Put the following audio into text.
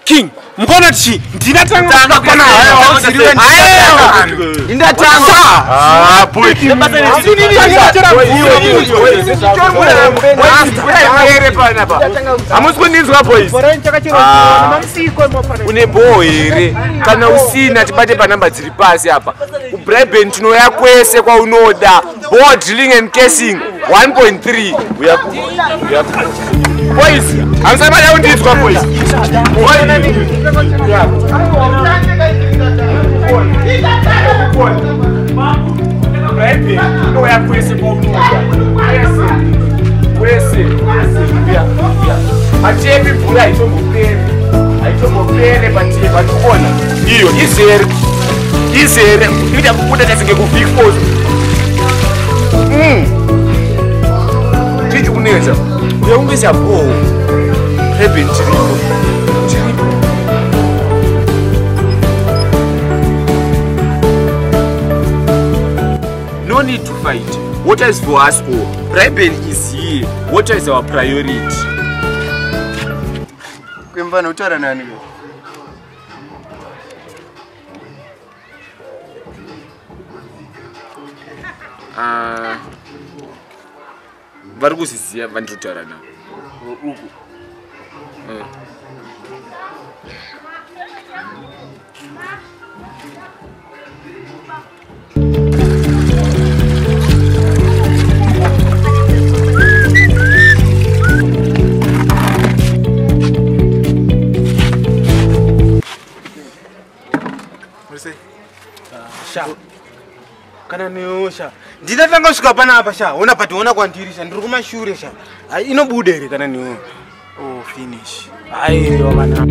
King, mkono chi, ndinatanga kana ndinatanga boy une boy here kana usina tibate pa namba dziri pasi apa ubribe tinoya kwese kwa unoda board drilling and casing 1.3 uya boys amsaba ya undizwa boys achepi bura aitomopere patikona iyo izere ita kukuta tasinge ku big force titi kuneza uyaumbisa bo heaven chiripo no need to fight. Water is for us all. Bribery is here. Water is our priority. Kwemva notara nani? Vari kuziziva vandotara navo. Uku. Kana niosha ndinatanga kusvika panapa sha ona pationa kwandirisha ndiri kumashure sha inobuda here kana niona Oh, finish. aiwa kana